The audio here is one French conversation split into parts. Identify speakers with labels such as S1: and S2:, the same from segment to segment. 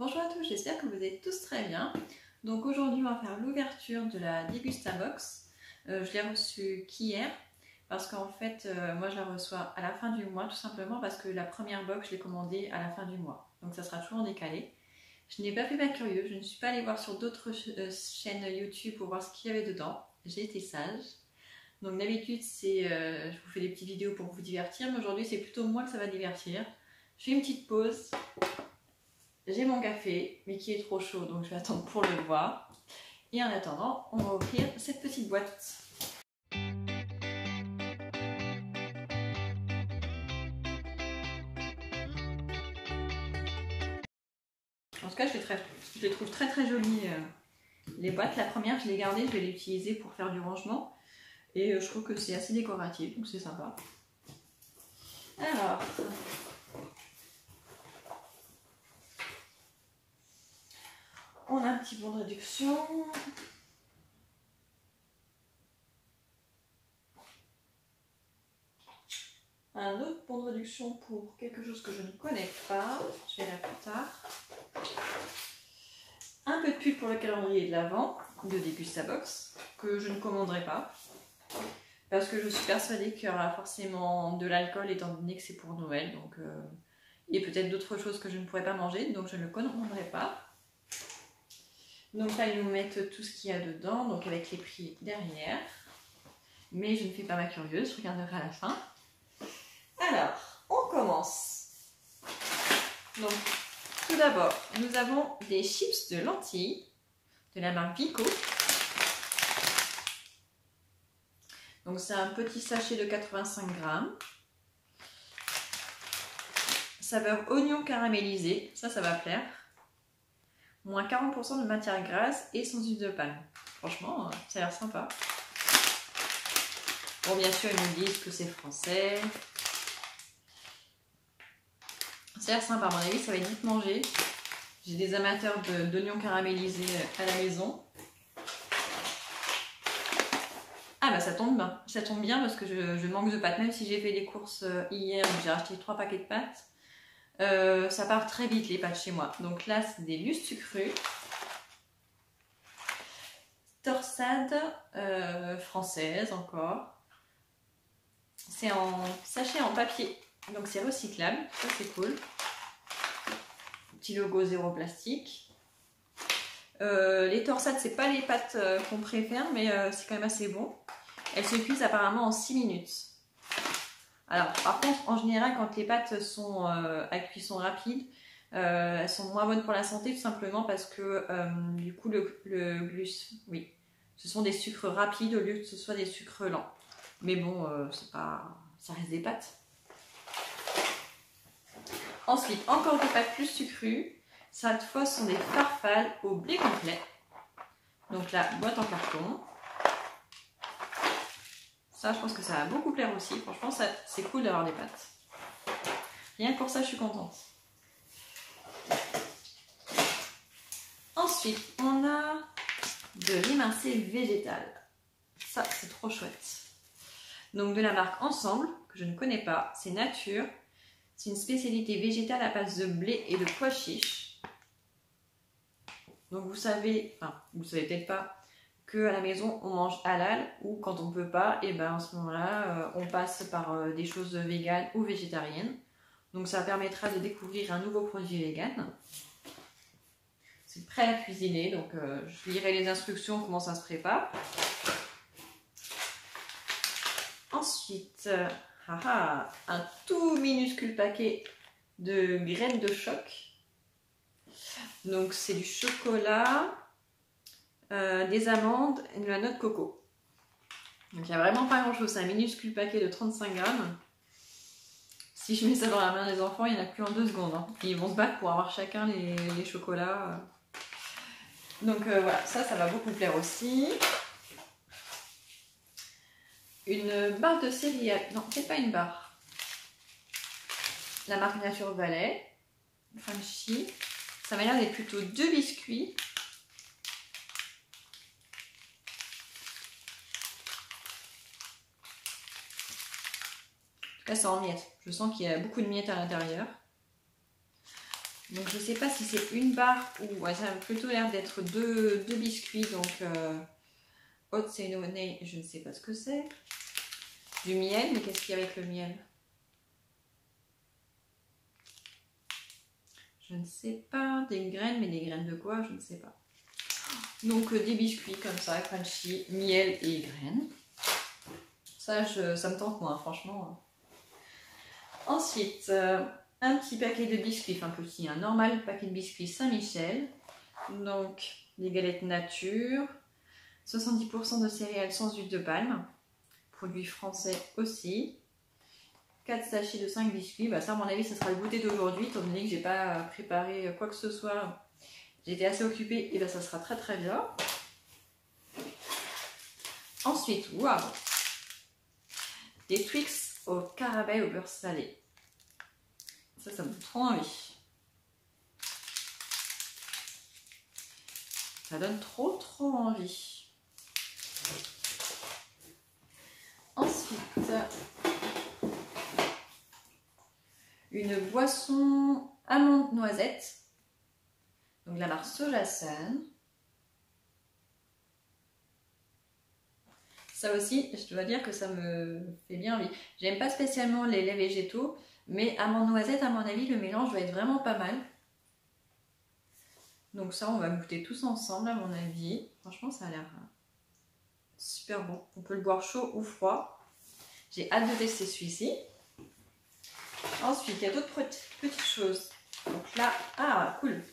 S1: Bonjour à tous, j'espère que vous êtes tous très bien. Donc aujourd'hui on va faire l'ouverture de la Degustabox. Je l'ai reçue qu'hier parce qu'en fait moi je la reçois à la fin du mois tout simplement parce que la première box je l'ai commandée à la fin du mois. Donc ça sera toujours en décalé. Je n'ai pas fait ma curieuse, je ne suis pas allée voir sur d'autres chaînes YouTube pour voir ce qu'il y avait dedans. J'ai été sage. Donc d'habitude c'est je vous fais des petites vidéos pour vous divertir, mais aujourd'hui c'est plutôt moi que ça va divertir. Je fais une petite pause. J'ai mon café, mais qui est trop chaud, donc je vais attendre pour le boire. Et en attendant, on va ouvrir cette petite boîte. En tout cas, je les trouve très jolies, les boîtes. La première, je l'ai gardée, je vais l'utiliser pour faire du rangement. Et je trouve que c'est assez décoratif, donc c'est sympa. Alors... on a un petit bon de réduction. Un autre bon de réduction pour quelque chose que je ne connais pas. Je verrai plus tard. Un peu de pub pour le calendrier de l'Avent de Degustabox que je ne commanderai pas. Parce que je suis persuadée qu'il y aura forcément de l'alcool étant donné que c'est pour Noël. Donc, et peut-être d'autres choses que je ne pourrais pas manger. Donc je ne le commanderai pas. Donc là, ils nous mettent tout ce qu'il y a dedans, donc avec les prix derrière. Mais je ne fais pas ma curieuse, je regarderai à la fin. Alors, on commence. Donc, tout d'abord, nous avons des chips de lentilles de la marque Vico. Donc, c'est un petit sachet de 85 grammes. Saveur oignon caramélisé, ça va plaire. Moins 40% de matière grasse et sans huile de palme. Franchement, ça a l'air sympa. Bon, bien sûr, ils nous disent que c'est français. Ça a l'air sympa, à mon avis, ça va être vite mangé. J'ai des amateurs d'oignons caramélisés à la maison. Ah bah ça tombe bien parce que je manque de pâtes. Même si j'ai fait des courses hier, j'ai acheté 3 paquets de pâtes. Ça part très vite les pâtes chez moi. Donc là, c'est des lustres crus. Torsade française encore. C'est en sachet en papier. Donc c'est recyclable. Ça c'est cool. Petit logo zéro plastique. Les torsades, c'est pas les pâtes qu'on préfère, mais c'est quand même assez bon. Elles se cuisent apparemment en 6 minutes. Alors, par contre, en général, quand les pâtes sont à cuisson rapide, elles sont moins bonnes pour la santé, tout simplement parce que du coup, oui, ce sont des sucres rapides au lieu que ce soit des sucres lents. Mais bon, c'est pas, ça reste des pâtes. Ensuite, encore des pâtes plus sucrues. Cette fois, ce sont des farfales au blé complet. Donc la boîte en carton. Ça, je pense que ça va beaucoup plaire aussi. Franchement, c'est cool d'avoir des pâtes. Rien que pour ça, je suis contente. Ensuite, on a de l'émincé végétal. Ça, c'est trop chouette. Donc de la marque Ensemble, que je ne connais pas. C'est nature. C'est une spécialité végétale à base de blé et de pois chiches. Donc vous savez peut-être pas qu'à la maison on mange halal, ou quand on peut pas, et ben en ce moment-là on passe par des choses véganes ou végétariennes. Donc ça permettra de découvrir un nouveau produit vegan. C'est prêt à cuisiner, donc je lirai les instructions comment ça se prépare. Ensuite, un tout minuscule paquet de graines de choc. Donc c'est du chocolat, des amandes et de la noix de coco. Donc il n'y a vraiment pas grand chose, c'est un minuscule paquet de 35 grammes. Si je mets ça dans la main des enfants, il n'y en a plus en 2 secondes. Hein. Ils vont se battre pour avoir chacun les chocolats. Donc voilà, ça va beaucoup plaire aussi. Une barre de céréales, non c'est pas une barre. La marque Nature Valley, Frenchy. Ça m'a l'air d'être plutôt 2 biscuits. En tout cas, c'est en miettes. Je sens qu'il y a beaucoup de miettes à l'intérieur. Donc je sais pas si c'est une barre ou ouais, ça a plutôt l'air d'être deux biscuits. Donc Hot Cinnamon, je ne sais pas ce que c'est. Du miel, mais qu'est-ce qu'il y a avec le miel? Je ne sais pas. Des graines, mais des graines de quoi? Je ne sais pas. Donc des biscuits comme ça, crunchy, miel et graines. Ça, ça me tente moins, franchement. Ensuite, un petit paquet de biscuits, enfin petit, un normal paquet de biscuits Saint-Michel. Donc, des galettes nature, 70% de céréales sans huile de palme, produit français aussi. 4 sachets de 5 biscuits, bah ça à mon avis ça sera le goûter d'aujourd'hui, étant donné que j'ai pas préparé quoi que ce soit. J'étais assez occupée et bah ça sera très très bien. Ensuite, waouh, des Twix au caramel au beurre salé. Ça me donne trop envie. Ça donne trop envie. Ensuite, une boisson amande noisette. Donc la marque Sojasan. Ça aussi, je dois dire que ça me fait bien envie. J'aime pas spécialement les laits végétaux, mais amande noisette, à mon avis, le mélange va être vraiment pas mal. Donc ça, on va goûter tous ensemble, à mon avis. Franchement, ça a l'air super bon. On peut le boire chaud ou froid. J'ai hâte de tester celui-ci. Ensuite, il y a d'autres petites choses. Donc là, ah, cool.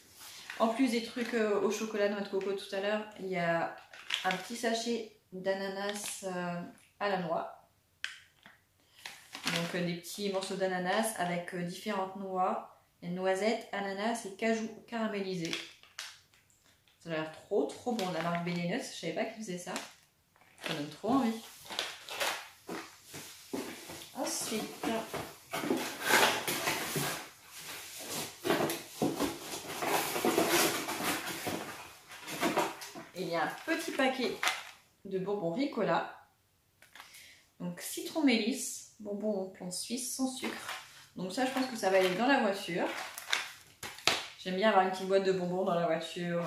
S1: En plus des trucs au chocolat, noix de coco tout à l'heure, il y a un petit sachet d'ananas à la noix. Donc des petits morceaux d'ananas avec différentes noix, noisettes, ananas et cajou caramélisés. Ça a l'air trop bon, la marque Benny Nuts, je savais pas qu'ils faisaient ça. Ça donne trop envie. Ensuite, il y a un petit paquet de bonbons Ricola. Donc citron mélisse, bonbons plante suisse sans sucre. Donc ça, je pense que ça va aller dans la voiture. J'aime bien avoir une petite boîte de bonbons dans la voiture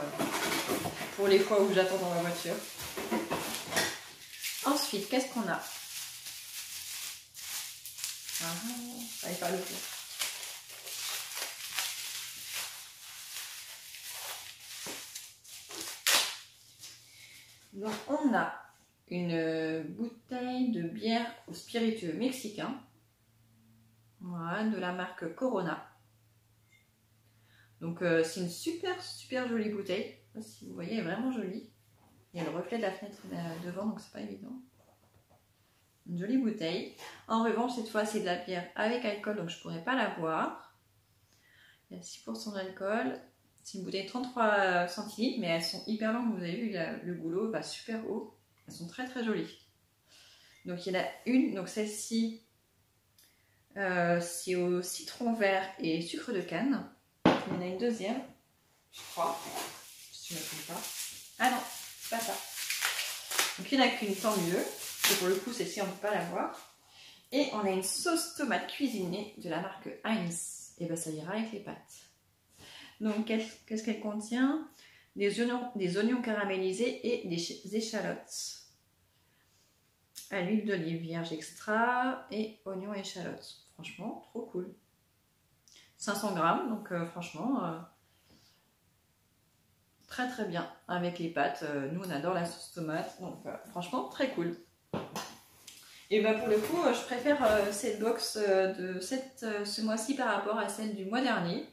S1: pour les fois où j'attends dans la voiture. Ensuite, qu'est-ce qu'on a? Allez, pas le tour. Donc on a une bouteille de bière au spiritueux mexicain. Voilà, de la marque Corona. Donc c'est une super jolie bouteille. Si vous voyez, elle est vraiment jolie. Il y a le reflet de la fenêtre devant, donc c'est pas évident. Une jolie bouteille. En revanche, cette fois, c'est de la bière avec alcool, donc je ne pourrais pas la boire. Il y a 6% d'alcool. C'est une bouteille de 33 centilitres, mais elles sont hyper longues. Vous avez vu, le goulot va super haut. Elles sont très jolies. Donc il y en a une, donc celle-ci, c'est au citron vert et sucre de canne. Il y en a une deuxième, je crois. Je ne me trompe pas. Ah non, c'est pas ça. Donc il n'y en a qu'une, tant mieux. Et pour le coup, celle-ci, on ne peut pas la voir. Et on a une sauce tomate cuisinée de la marque Heinz. Et bien ça ira avec les pâtes. Donc qu'est-ce qu'elle contient? Des oignons caramélisés et des échalotes. À l'huile d'olive vierge extra et oignons et échalotes. Franchement, trop cool. 500 grammes, donc franchement, très bien avec les pâtes. Nous, on adore la sauce tomate, donc franchement, très cool. Et bah pour le coup, je préfère cette box de ce mois-ci par rapport à celle du mois dernier.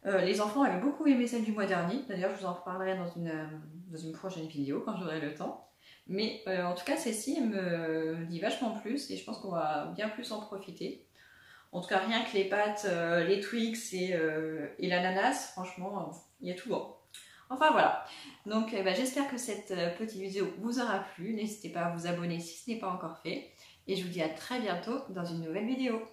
S1: Les enfants avaient beaucoup aimé celle du mois dernier. D'ailleurs, je vous en reparlerai dans une prochaine vidéo quand j'aurai le temps. Mais en tout cas, celle-ci, elle me dit vachement plus et je pense qu'on va bien plus en profiter. En tout cas, rien que les pâtes, les Twix et l'ananas, franchement, il y a tout bon. Enfin voilà, donc j'espère que cette petite vidéo vous aura plu. N'hésitez pas à vous abonner si ce n'est pas encore fait. Et je vous dis à très bientôt dans une nouvelle vidéo.